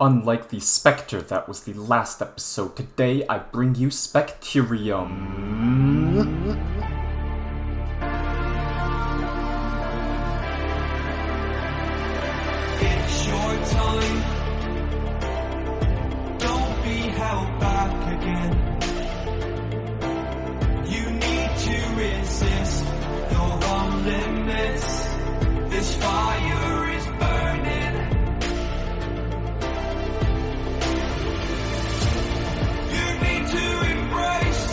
Unlike the Spectre that was the last episode, today I bring you SPECTURIUM. It's your time. Don't be held back again. You need to resist. You're on limits. This fire is burning. You need to embrace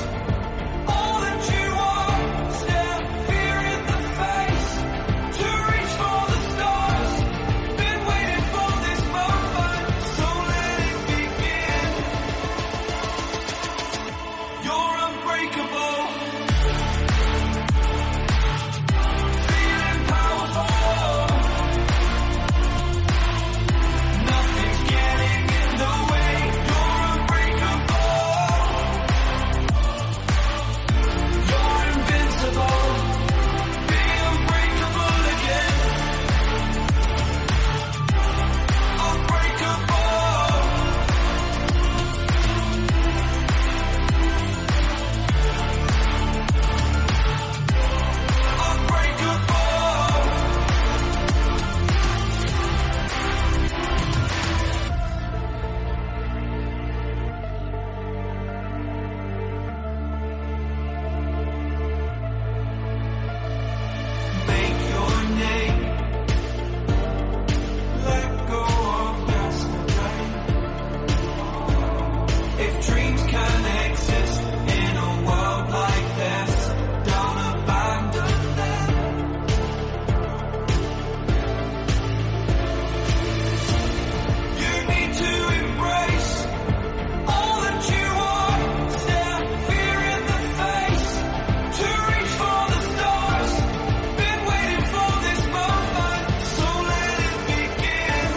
all that you are. Stare fear in the face. To reach for the stars. Been waiting for this moment, so let it begin. You're unbreakable. Feeling powerful. Nothing's getting in the way. You're unbreakable. You're invincible. Be unbreakable again. Unbreakable. Unbreakable. Make your name. Let go of yesterday. If dreams can exist in a world like this, don't abandon them. You need to embrace all that you are. Stare fear in the face. To reach for the stars. Been waiting for this moment, so let it begin.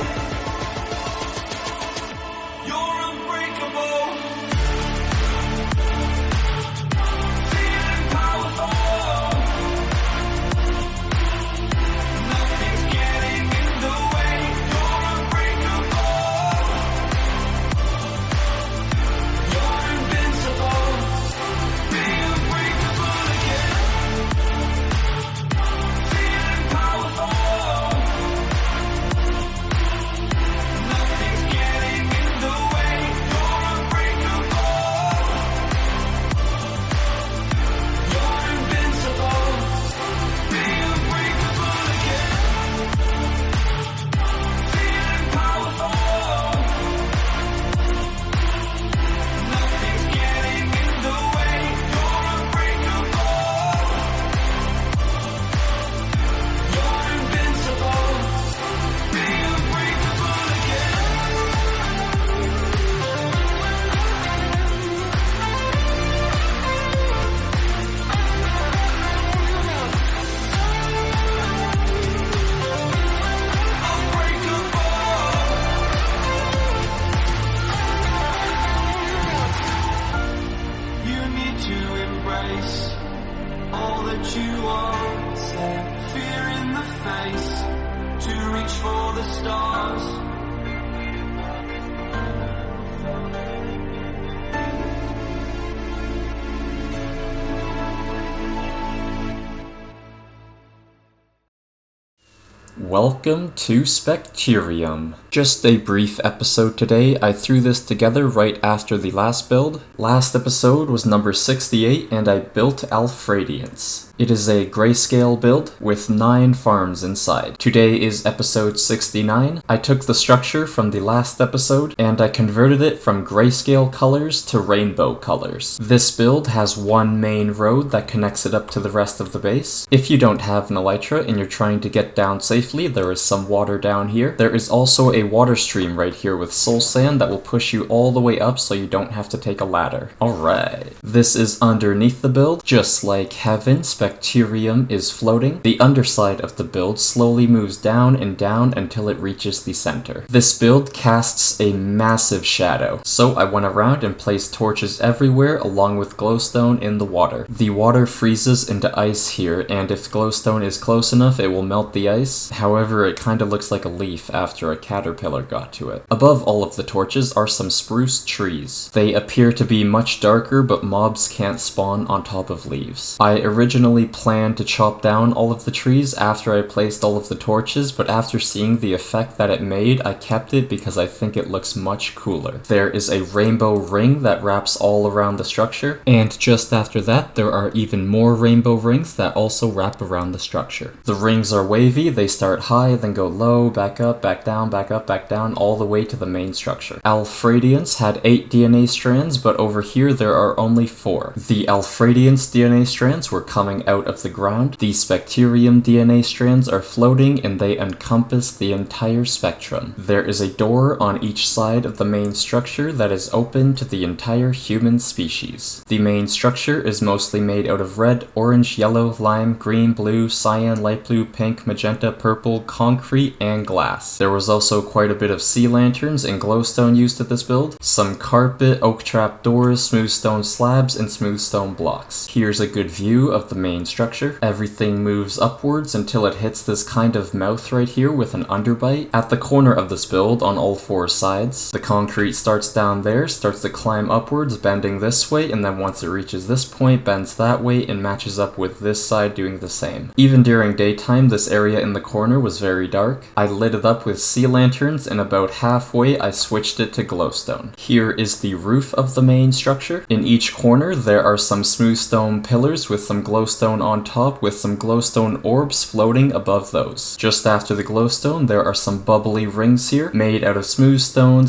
You're unbreakable. Feeling powerful. Nothing's getting in the way. You're unbreakable. You're invincible. Be unbreakable again. Feeling powerful. Nothing's getting in the way. You're unbreakable. You're invincible. Be unbreakable again. Feeling powerful. Nothing's getting in the way. You're unbreakable. You're invincible. Be unbreakable again. You need to embrace all that you are. Stare fear in the face. To reach for the stars. Welcome to SPECTURIUM. Just a brief episode today. I threw this together right after the last build. Last episode was number 68 and I built Alfradiance. It is a grayscale build with 9 farms inside. Today is episode 69. I took the structure from the last episode and I converted it from grayscale colors to rainbow colors. This build has one main road that connects it up to the rest of the base. If you don't have an elytra and you're trying to get down safely, there is some water down here. There is also a water stream right here with soul sand that will push you all the way up so you don't have to take a ladder. Alright. This is underneath the build, just like Heaven, SPECTURIUM is floating, the underside of the build slowly moves down and down until it reaches the center. This build casts a massive shadow, so I went around and placed torches everywhere along with glowstone in the water. The water freezes into ice here, and if glowstone is close enough it will melt the ice. However, it kinda looks like a leaf after a caterpillar got to it. Above all of the torches are some spruce trees. They appear to be much darker, but mobs can't spawn on top of leaves. I originally planned to chop down all of the trees after I placed all of the torches, but after seeing the effect that it made, I kept it because I think it looks much cooler. There is a rainbow ring that wraps all around the structure, and just after that there are even more rainbow rings that also wrap around the structure. The rings are wavy, they start high, then go low, back up, back down, back up, back down, all the way to the main structure. ΛLPHЯΛDIЫNNCE had 8 DNA strands, but over here there are only 4. The ΛLPHЯLDIЫNNCE DNA strands were coming out of the ground, the SPECTURIUM DNA strands are floating, and they encompass the entire spectrum. There is a door on each side of the main structure that is open to the entire human species. The main structure is mostly made out of red, orange, yellow, lime, green, blue, cyan, light blue, pink, magenta, purple, concrete, and glass. There was also quite a bit of sea lanterns and glowstone used at this build, some carpet, oak trap doors, smooth stone slabs, and smooth stone blocks. Here's a good view of the main structure. Everything moves upwards until it hits this kind of mouth right here with an underbite. At the corner of this build, on all 4 sides, the concrete starts down there, starts to climb upwards, bending this way, and then once it reaches this point, bends that way and matches up with this side doing the same. Even during daytime, this area in the corner was very dark. I lit it up with sea lanterns, and about halfway I switched it to glowstone. Here is the roof of the main structure. In each corner there are some smooth stone pillars with some glowstone on top with some glowstone orbs floating above those. Just after the glowstone there are some bubbly rings here made out of smooth stone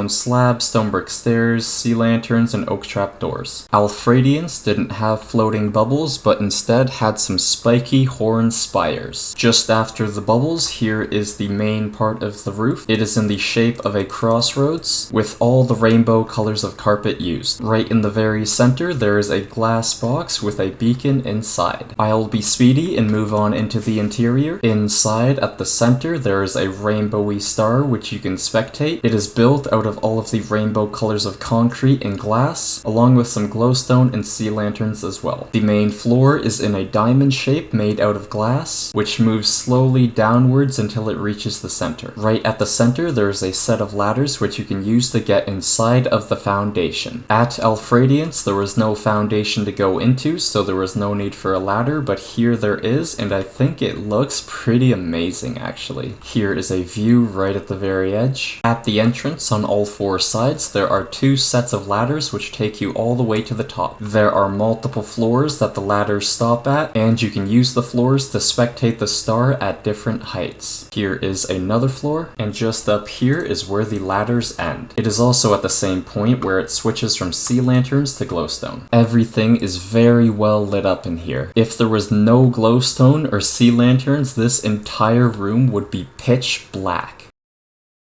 slabs, stone brick stairs, sea lanterns, and oak trap doors. ΛLPHЯLDIЫNNCE didn't have floating bubbles, but instead had some spiky horn spires. Just after the bubbles, here is the main part of the roof. It is in the shape of a crossroads with all the rainbow colors of carpet used. Right in the very center there is a glass box with a beacon inside. I'll be speedy and move on into the interior. Inside at the center there is a rainbowy star which you can spectate. It is built out of all of the rainbow colors of concrete and glass, along with some glowstone and sea lanterns as well. The main floor is in a diamond shape made out of glass, which moves slowly downwards until it reaches the center. Right at the center there is a set of ladders which you can use to get inside of the foundation. At ЛЛPHЯLDIЫNNCE there was no foundation to go into, so there was no need for a ladder, but here there is, and I think it looks pretty amazing actually. Here is a view right at the very edge. At the entrance on all 4 sides there are 2 sets of ladders which take you all the way to the top. There are multiple floors that the ladders stop at, and you can use the floors to spectate the star at different heights. Here is another floor, and just up here is where the ladders end. It is also at the same point where it switches from sea lanterns to glowstone. Everything is very well lit up in here. If there was no glowstone or sea lanterns, this entire room would be pitch black.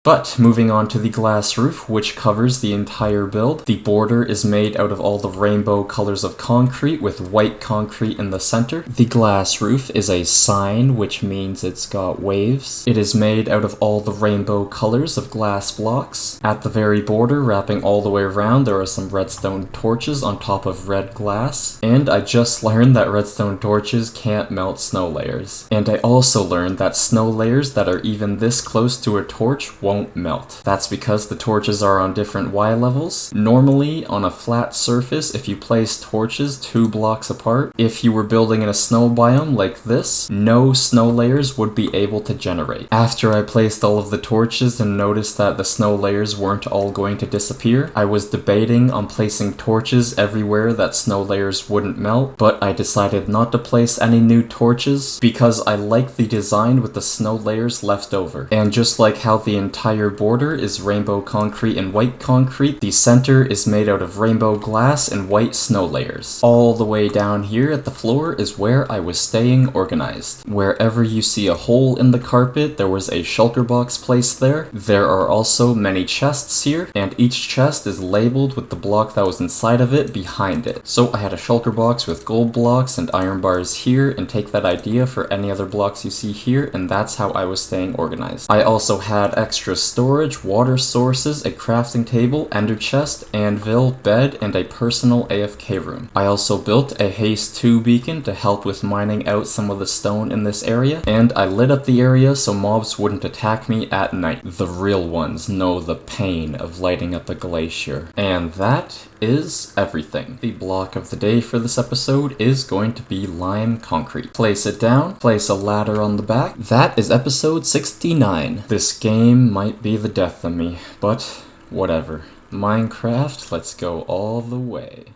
But moving on to the glass roof, which covers the entire build, the border is made out of all the rainbow colors of concrete with white concrete in the center. The glass roof is a sign, which means it's got waves. It is made out of all the rainbow colors of glass blocks. At the very border, wrapping all the way around, there are some redstone torches on top of red glass. And I just learned that redstone torches can't melt snow layers. And I also learned that snow layers that are even this close to a torch won't melt. That's because the torches are on different Y levels. Normally, on a flat surface, if you place torches 2 blocks apart, if you were building in a snow biome like this, no snow layers would be able to generate. After I placed all of the torches and noticed that the snow layers weren't all going to disappear, I was debating on placing torches everywhere that snow layers wouldn't melt, but I decided not to place any new torches because I like the design with the snow layers left over. And just like how the entire entire border is rainbow concrete and white concrete. The center is made out of rainbow glass and white snow layers. All the way down here at the floor is where I was staying organized. Wherever you see a hole in the carpet, there was a shulker box placed there. There are also many chests here, and each chest is labeled with the block that was inside of it behind it. So I had a shulker box with gold blocks and iron bars here, and take that idea for any other blocks you see here, and that's how I was staying organized. I also had extra storage, water sources, a crafting table, ender chest, anvil, bed, and a personal AFK room. I also built a haste 2 beacon to help with mining out some of the stone in this area, and I lit up the area so mobs wouldn't attack me at night. The real ones know the pain of lighting up a glacier. And that is everything. The block of the day for this episode is going to be lime concrete. Place it down, place a ladder on the back. That is episode 69. This game might be the death of me, but whatever. Minecraft, let's go all the way.